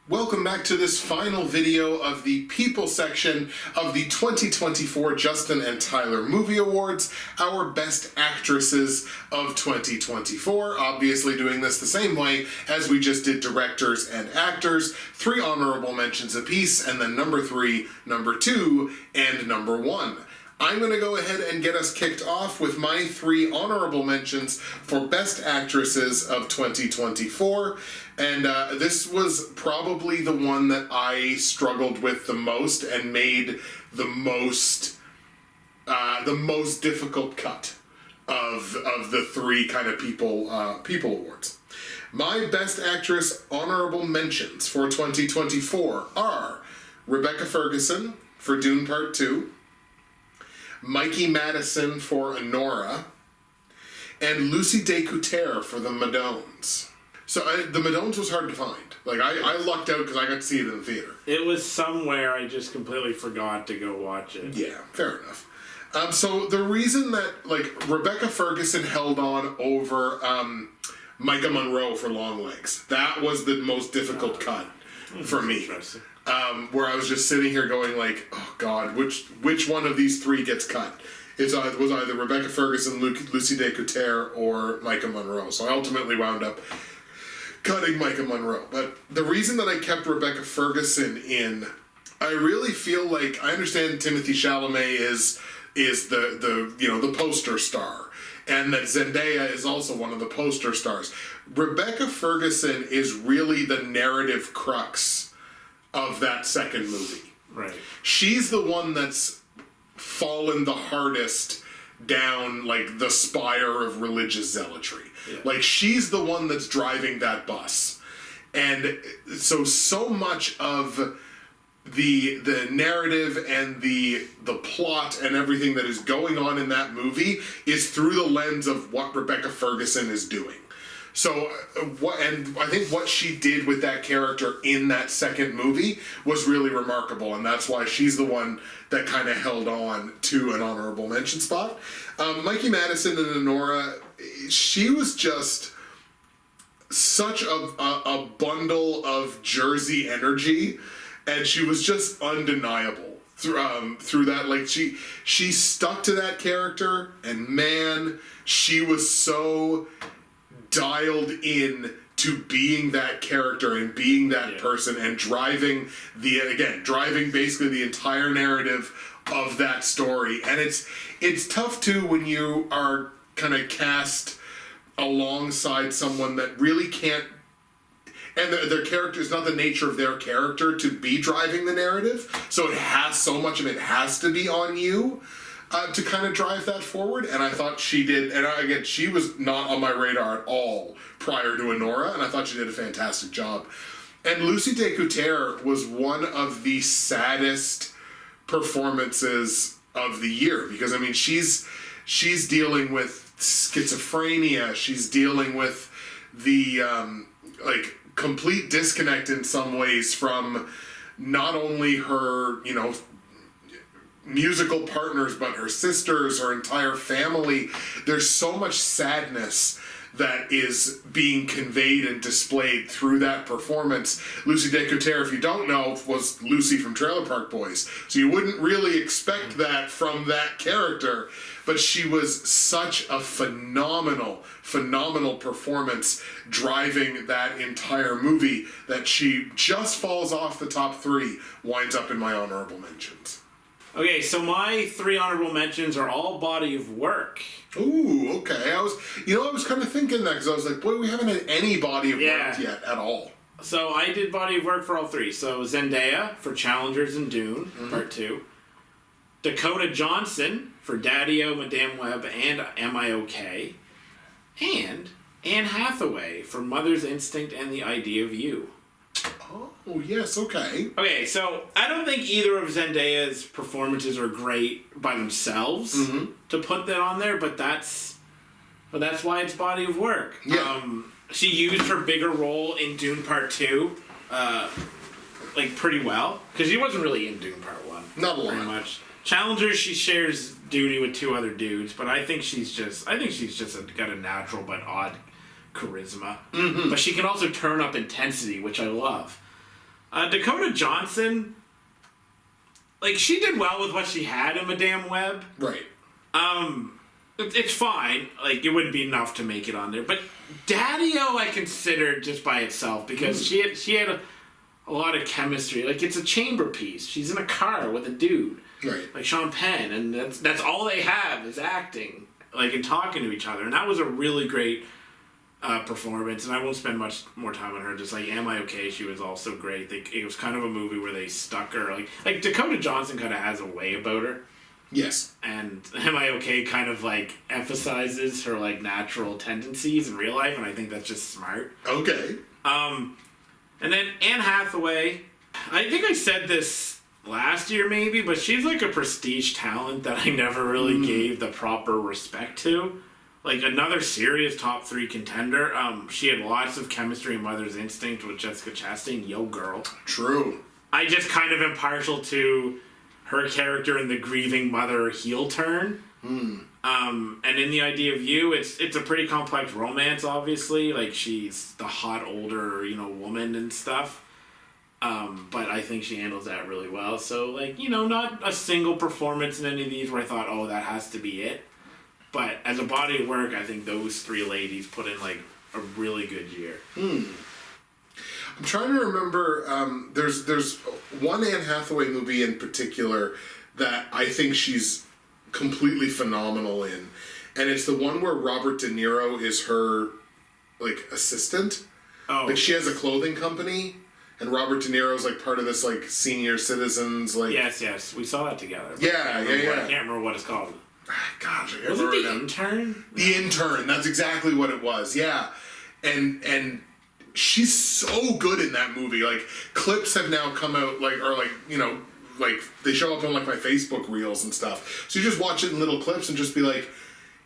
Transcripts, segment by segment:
Welcome back to this final video of the People section of the 2024 Justin and Tyler Movie Awards, our Best Actresses of 2024. Obviously doing this the same way as we just did Directors and Actors, 3 honorable mentions apiece, and then number 3, number 2, and number 1. I'm going to go ahead and get us kicked off with my 3 honorable mentions for Best Actresses of 2024. And this was probably the one that I struggled with the most and made the most difficult cut of the 3 kind of people awards. My Best Actress honorable mentions for 2024 are Rebecca Ferguson for Dune Part 2, Mikey Madison for Honora, and Lucy Descoutures for The Madones. So The Madones was hard to find. Like, I lucked out because I got to see it in the theater. It was somewhere, I just completely forgot to go watch it. Yeah, fair enough. So the reason that, like, Rebecca Ferguson held on over Micah Monroe for Long Legs, that was the most difficult cut for me. Where I was just sitting here going like, oh God, which one of these 3 gets cut? It was either Rebecca Ferguson, Lucy Descoutures, or Micah Monroe. So I ultimately wound up cutting Micah Monroe. But the reason that I kept Rebecca Ferguson in, I really feel like, I understand Timothée Chalamet is the poster star, and that Zendaya is also one of the poster stars. Rebecca Ferguson is really the narrative crux of that second movie. Right. She's the one that's fallen the hardest down, like, the spire of religious zealotry. Yeah. Like, she's the one that's driving that bus. And so much of the narrative and the plot and everything that is going on in that movie is through the lens of what Rebecca Ferguson is doing. So, I think what she did with that character in that second movie was really remarkable, and that's why she's the one that kind of held on to an honorable mention spot. Mikey Madison and Honora, she was just such a bundle of Jersey energy, and she was just undeniable through that. Like, she stuck to that character, and man, she was so dialed in to being that character and being that person and driving basically the entire narrative of that story. And it's tough too when you are kind of cast alongside someone that really can't, and their character is not the nature of their character to be driving the narrative, so so much of it has to be on you to kind of drive that forward. And I thought she did, and again, she was not on my radar at all prior to Honora, and I thought she did a fantastic job. And Lucy Descoutures was one of the saddest performances of the year, because I mean, she's dealing with schizophrenia, she's dealing with the complete disconnect in some ways from not only her, musical partners, but her sisters, her entire family. There's so much sadness that is being conveyed and displayed through that performance. Lucy Descoutures, if you don't know, was Lucy from Trailer Park Boys, so you wouldn't really expect that from that character, but she was such a phenomenal performance driving that entire movie that she just falls off the top 3, winds up in my honorable mentions. Okay, so my 3 honorable mentions are all body of work. Ooh, okay. I was kind of thinking that, because I was like, boy, we haven't had any body of work yet at all. So I did body of work for all 3. So Zendaya for Challengers and Dune, Part 2. Dakota Johnson for Daddy-O, Madame Web, and Am I Okay? And Anne Hathaway for Mother's Instinct and the Idea of You. Oh, yes, okay. Okay, so I don't think either of Zendaya's performances are great by themselves to put that on there, but that's why it's body of work. Yeah. She used her bigger role in Dune Part 2, like, pretty well, because she wasn't really in Dune Part 1. Not a lot. Very much. Challengers, she shares duty with 2 other dudes, but I think she's just got a natural but odd charisma. But she can also turn up intensity, which I love. Dakota Johnson, like, she did well with what she had in Madame Web. Right. It's fine. Like, it wouldn't be enough to make it on there. But Daddy-O I considered just by itself because she had a lot of chemistry. Like, it's a chamber piece. She's in a car with a dude. Right. Like Sean Penn. And that's all they have is acting. Like, and talking to each other. And that was a really great performance. And I won't spend much more time on her. Just like, Am I Okay? She was also great. It was kind of a movie where they stuck her. Like Dakota Johnson kind of has a way about her. Yes. And Am I Okay kind of, like, emphasizes her, like, natural tendencies in real life, and I think that's just smart. Okay. And then Anne Hathaway, I think I said this last year maybe, but she's, like, a prestige talent that I never really gave the proper respect to. Like, another serious top 3 contender. She had lots of chemistry in Mother's Instinct with Jessica Chastain. Yo, girl. True. I just kind of am partial to her character in the grieving mother heel turn. And in The Idea of You, it's a pretty complex romance, obviously. Like, she's the hot, older, woman and stuff. But I think she handles that really well. So, like, not a single performance in any of these where I thought, oh, that has to be it. But as a body of work, I think those 3 ladies put in, like, a really good year. I'm trying to remember, there's one Anne Hathaway movie in particular that I think she's completely phenomenal in. And it's the one where Robert De Niro is her, like, assistant. Oh. Like, she has a clothing company, and Robert De Niro's, like, part of this, like, senior citizens, like... Yes, we saw that together. Yeah. I can't remember what it's called. Gosh, I can't Was it remember The now. Intern? The Intern, that's exactly what it was, yeah. And she's so good in that movie. Like, clips have now come out, like, or like, like, they show up on, like, my Facebook reels and stuff. So you just watch it in little clips and just be like,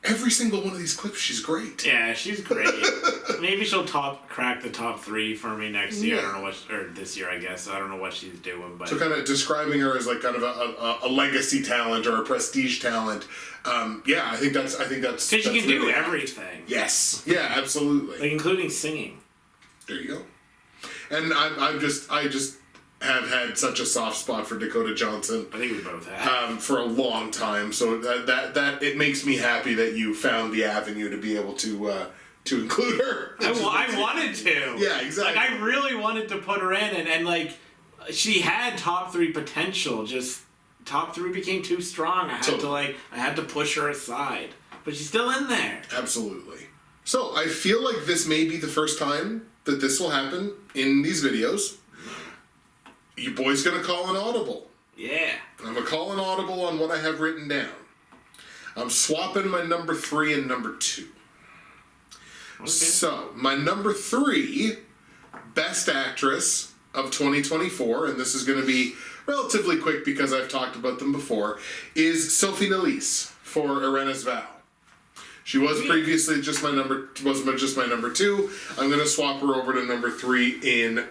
every single one of these clips, she's great. Yeah, she's great. Maybe she'll crack the top 3 for me next year. Yeah. I don't know or this year, I guess. I don't know what she's doing, but... So kind of describing her as, like, kind of a legacy talent or a prestige talent. Yeah, I think that's... Because she can do everything. Yes. Yeah, absolutely. Like, including singing. There you go. And I just have had such a soft spot for Dakota Johnson. I think we both have. For a long time. So that it makes me happy that you found the avenue to be able to include her. I wanted to. Yeah, exactly. Like, I really wanted to put her in, and like, she had top 3 potential. Just top 3 became too strong. I had to push her aside, but she's still in there. Absolutely. So I feel like this may be the first time that this will happen in these videos. You boys gonna call an audible. Yeah. I'm gonna call an audible on what I have written down. I'm swapping my number 3 and number 2. Okay. So, my number 3, Best Actress of 2024, and this is gonna be relatively quick because I've talked about them before, is Sophie Nélisse for Irena's Vow. She was previously just my number 2. I'm going to swap her over to number 3 in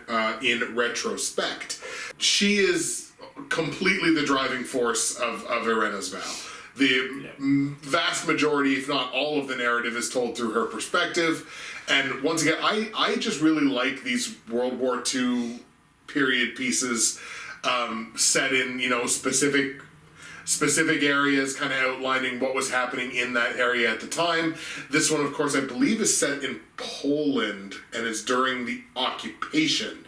retrospect. She is completely the driving force of Irena's Vow. The vast majority, if not all of the narrative, is told through her perspective. And once again, I just really like these World War II period pieces set in, specific areas, kind of outlining what was happening in that area at the time. This one, of course, I believe is set in Poland, and it's during the occupation.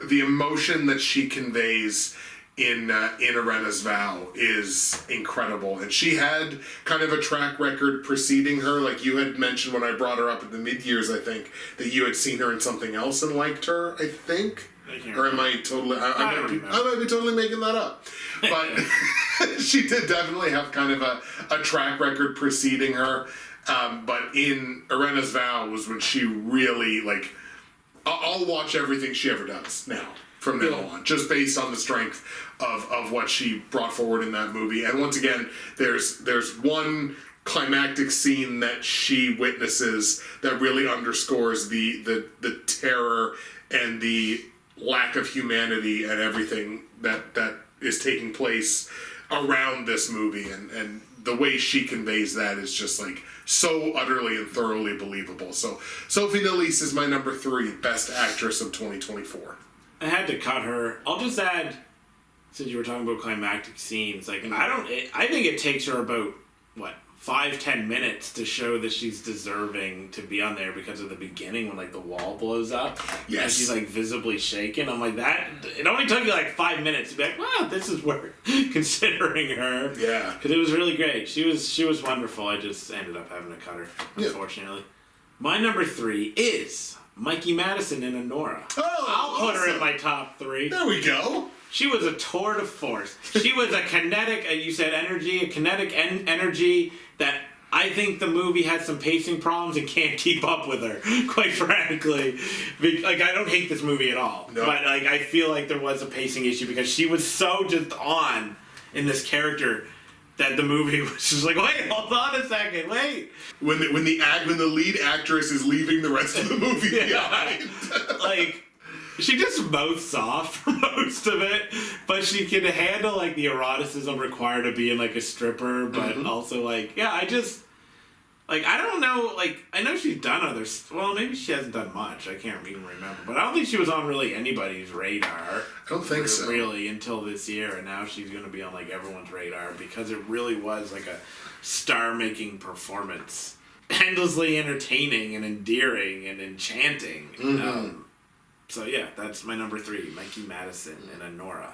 The emotion that she conveys in Irena's Vow is incredible. And she had kind of a track record preceding her. Like you had mentioned when I brought her up at the mid-years, I think, that you had seen her in something else and liked her, I think. Or am I totally... I might be totally making that up. But she did definitely have kind of a track record preceding her. But in Irena's Vow was when she really, like, I'll watch everything she ever does now, from now on, just based on the strength of what she brought forward in that movie. And once again, there's one climactic scene that she witnesses that really underscores the terror and the lack of humanity and everything that is taking place around this movie, and the way she conveys that is just like so utterly and thoroughly believable. So Sophie Nélisse is my number 3 best actress of 2024. I had to cut her. I'll just add, since you were talking about climactic scenes, like I think it takes her about 5-10 minutes to show that she's deserving to be on there because of the beginning when like the wall blows up. Yes. And she's like visibly shaken. I'm like, that it only took you like 5 minutes to be like, wow, this is worth considering her. Yeah. Because it was really great. She was wonderful. I just ended up having to cut her, unfortunately. My number 3 is Mikey Madison in Anora. Oh, I'll put her in my top 3. There we go. She was a tour de force. She was a kinetic, you said energy, a kinetic energy that I think the movie has some pacing problems and can't keep up with her, quite frankly. Like, I don't hate this movie at all. No. But, like, I feel like there was a pacing issue because she was so just on in this character that the movie was just like, wait, hold on a second, wait. When the lead actress is leaving the rest of the movie behind. Like, she just mouths off for most of it, but she can handle like the eroticism required of being like a stripper, but also like, yeah, I just like, I don't know, like, I know she's done others. Well, maybe she hasn't done much. I can't even remember, but I don't think she was on really anybody's radar. I don't think so. Really, until this year, and now she's going to be on like everyone's radar because it really was like a star-making performance, endlessly entertaining and endearing and enchanting. So yeah, that's my number 3, Mikey Madison and Anora.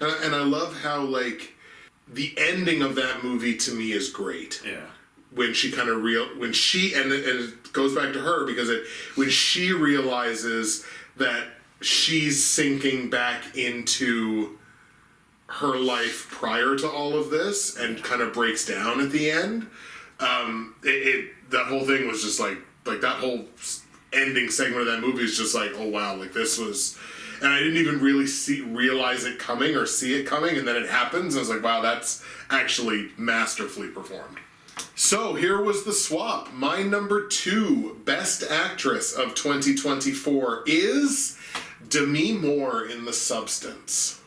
And I love how, like, the ending of that movie to me is great. Yeah. When she kind of and it goes back to her because when she realizes that she's sinking back into her life prior to all of this and kind of breaks down at the end, that whole thing was just like that whole ending segment of that movie is just like, oh wow, like this was, and I didn't even really realize it coming or see it coming, and then it happens, and I was like, wow, that's actually masterfully performed. So here was the swap. My number 2 best actress of 2024 is Demi Moore in The Substance.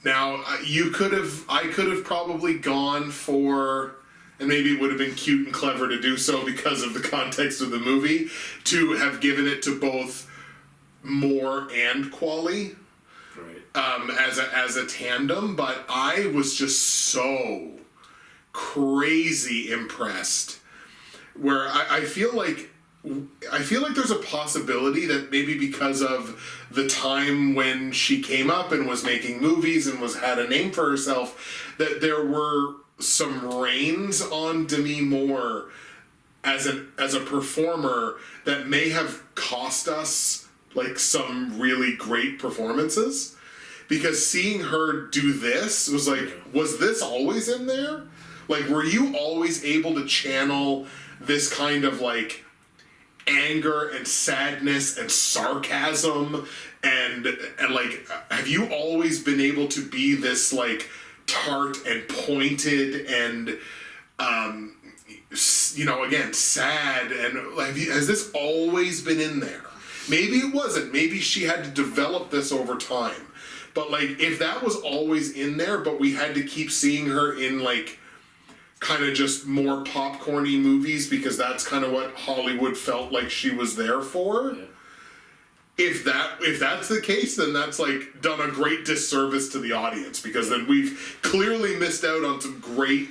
Now, I could have probably gone for, and maybe it would have been cute and clever to do so because of the context of the movie, to have given it to both Moore and Qualley, right, as a tandem. But I was just so crazy impressed. Where I feel like there's a possibility that maybe because of the time when she came up and was making movies and had a name for herself, that there were some reins on Demi Moore as a performer that may have cost us like some really great performances, because seeing her do this was like, was this always in there? Like, were you always able to channel this kind of like anger and sadness and sarcasm and like, have you always been able to be this like tart and pointed and again, sad, and has this always been in there? Maybe it wasn't. Maybe she had to develop this over time. But like, if that was always in there, but we had to keep seeing her in like kind of just more popcorny movies because that's kind of what Hollywood felt like she was there for. Yeah. If that's the case, then that's like done a great disservice to the audience, because then we've clearly missed out on some great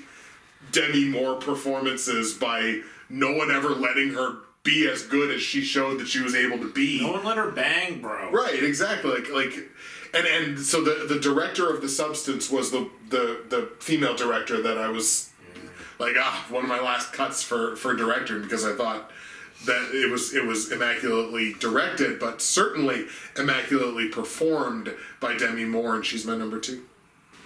Demi Moore performances by no one ever letting her be as good as she showed that she was able to be. No one let her bang, bro. Right, exactly. And so the director of The Substance was the female director that I was like, one of my last cuts for director, because I thought that it was immaculately directed, but certainly immaculately performed by Demi Moore, and she's my number 2.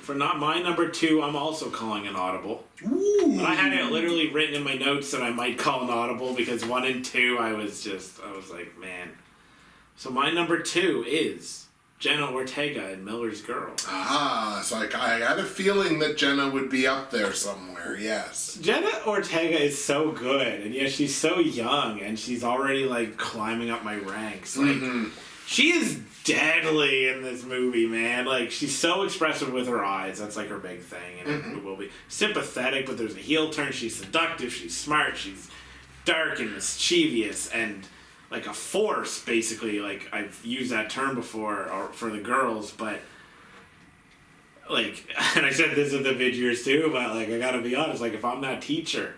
For not my number 2, I'm also calling an audible. Ooh. But I had it literally written in my notes that I might call an audible because 1 and 2, I was like, man. So my number 2 is Jenna Ortega in Miller's Girl. Ah, so I had a feeling that Jenna would be up there somewhere, yes. Jenna Ortega is so good, and yet she's so young, and she's already, like, climbing up my ranks. Like, she is deadly in this movie, man. Like, she's so expressive with her eyes. That's, like, her big thing, and it will be sympathetic, but there's a heel turn. She's seductive, she's smart, she's dark and mischievous, and like a force, basically. Like, I've used that term before for the girls, but like, and I said this at the videos too, but like, I gotta be honest, like, if I'm that teacher,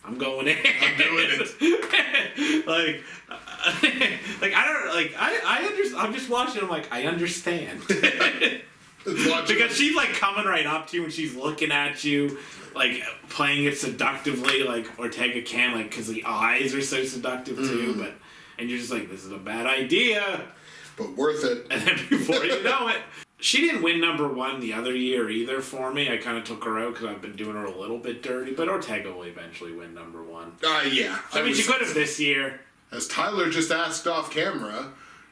I'm going in. I'm doing it. like I don't, like, I understand. I'm just watching, I'm like, I understand. Because she's like coming right up to you and she's looking at you, like playing it seductively, like Ortega can, like, because the eyes are so seductive too, and you're just like, this is a bad idea. But worth it. And then before you know it, she didn't win number 1 the other year either for me. I kind of took her out because I've been doing her a little bit dirty, but Ortega will eventually win number 1. Yeah. I mean, she could have this year. As Tyler just asked off camera,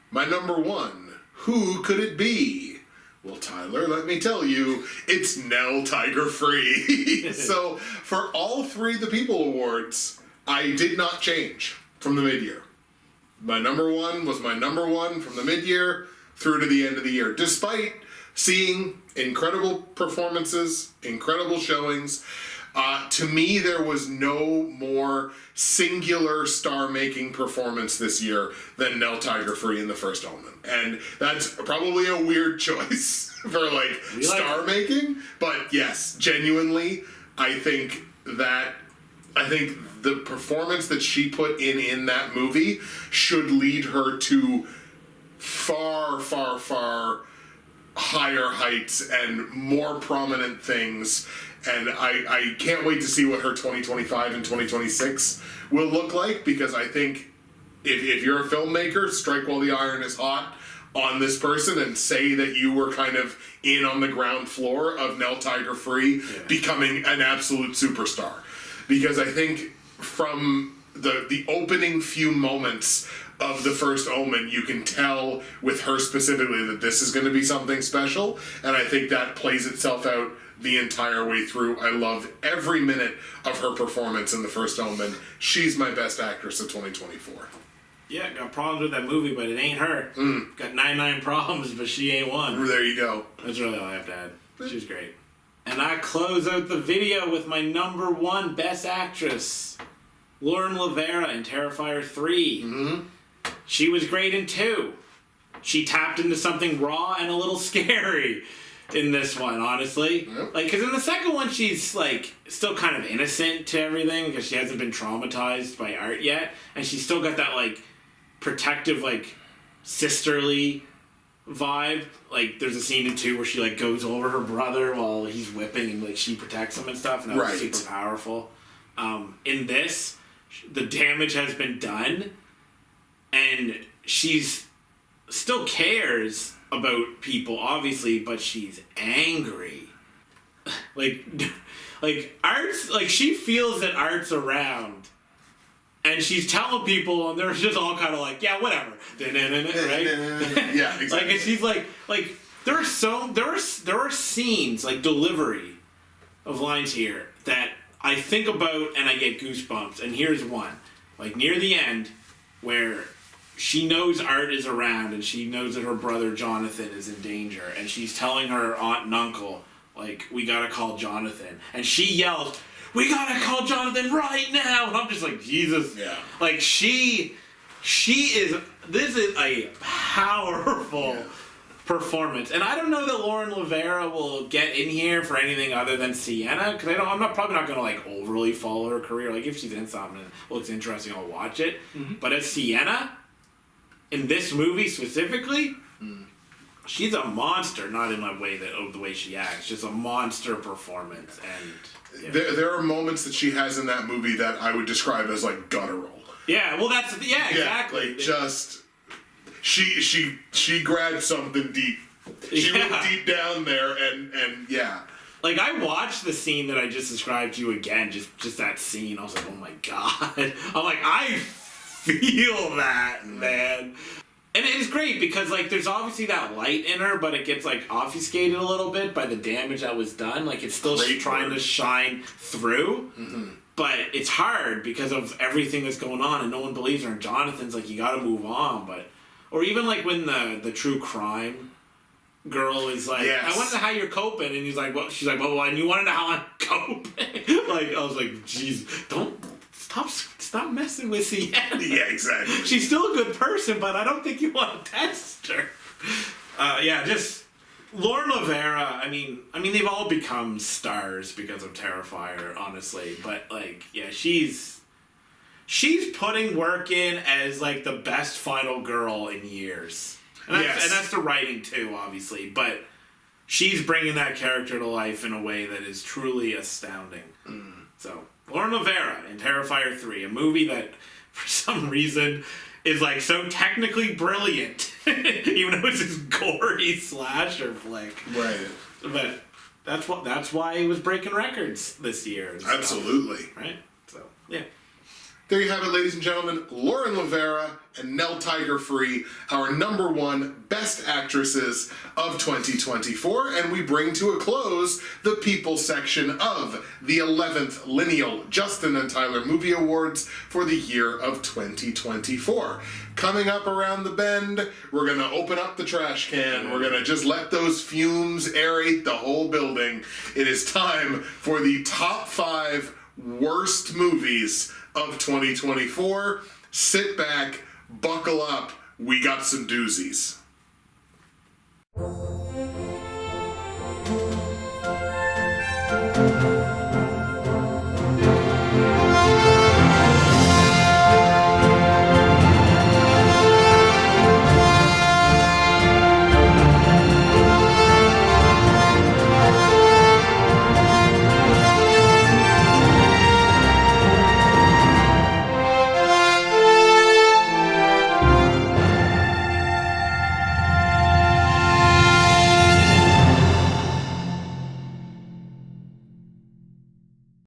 my number 1, who could it be? Well, Tyler, let me tell you, it's Nell Tiger Free. So, for all 3 of the People Awards, I did not change from the mid-year. My number 1 was my number 1 from the mid-year through to the end of the year, despite seeing incredible performances, incredible showings. To me, there was no more singular star-making performance this year than Nell Tiger Free in The First Omen. And that's probably a weird choice for, like, star-making. But yes, genuinely, I think the performance that she put in that movie should lead her to far, far, far higher heights and more prominent things. And I can't wait to see what her 2025 and 2026 will look like, because I think if you're a filmmaker, strike while the iron is hot on this person and say that you were kind of in on the ground floor of Nell Tiger Free becoming an absolute superstar. Because I think from the opening few moments of The First Omen, you can tell with her specifically that this is going to be something special, and I think that plays itself out the entire way through. I love every minute of her performance in The First Omen. She's my best actress of 2024. Yeah, got problems with that movie, but it ain't her. Got 99 problems, but she ain't one. There you go. That's really all I have to add. She was great. And I close out the video with my number 1 best actress, Lauren Lavera in Terrifier 3. She was great in 2. She tapped into something raw and a little scary in this one, honestly. Like, because in the second one, she's, like, still kind of innocent to everything because she hasn't been traumatized by art yet. And she's still got that, like, protective, like, sisterly vibe. Like, there's a scene in 2 where she, like, goes over her brother while he's whipping and, like, she protects him and stuff, and that was super powerful. In this, the damage has been done, and she's still cares about people, obviously, but she's angry. like Art's, like, she feels that Art's around, and she's telling people, and they're just all kind of like, yeah, whatever, right? Yeah, exactly. Like, and she's like there are scenes, like, delivery of lines here that I think about and I get goosebumps. And here's one, like, near the end, where she knows Art is around and she knows that her brother Jonathan is in danger, and she's telling her aunt and uncle, like, we gotta call Jonathan, and she yells, we gotta call Jonathan right now, and I'm just like, Jesus. Yeah. Like, this is a powerful performance, and I don't know that Lauren Lavera will get in here for anything other than Sienna, because probably not gonna, like, overly follow her career. Like, if she's in something and it looks interesting, I'll watch it. But as Sienna, in this movie specifically, she's a monster, not in the way she acts, just a monster performance. And yeah. There are moments that she has in that movie that I would describe as, like, guttural. Yeah, well, exactly. Yeah, like, just she grabbed something deep She went deep down there, and yeah. Like, I watched the scene that I just described to you again, just that scene. I was like, oh my god. I'm like, I feel that, man. And it's great because, like, there's obviously that light in her, but it gets, like, obfuscated a little bit by the damage that was done. Like, it's still trying to shine through. Mm-hmm. But it's hard because of everything that's going on, and no one believes her. And Jonathan's like, you gotta move on. But, or even, like, when the true crime girl is like, I want to know how you're coping, and he's like, well, she's like, well, and you want to know how I'm coping? Like, I was like, jeez, don't stop messing with Sienna. Yeah, exactly. She's still a good person, but I don't think you want to test her. Just Lauren Lavera. I mean, they've all become stars because of Terrifier, honestly. But like, yeah, she's putting work in as like the best final girl in years. And that's the writing too, obviously, but she's bringing that character to life in a way that is truly astounding. So, Lauren Lavera in Terrifier 3, a movie that, for some reason, is like so technically brilliant, even though it's this gory slasher flick. Right. But that's why it was breaking records this year. Absolutely. Right? So, yeah. There you have it, ladies and gentlemen. Lauren Lavera and Nell Tiger-Free, our #1 Best Actresses of 2024. And we bring to a close the People section of the 11th Lineal Justin and Tyler Movie Awards for the year of 2024. Coming up around the bend, we're going to open up the trash can. We're going to just let those fumes aerate the whole building. It is time for the top 5 worst movies of 2024. Sit back, buckle up, we got some doozies.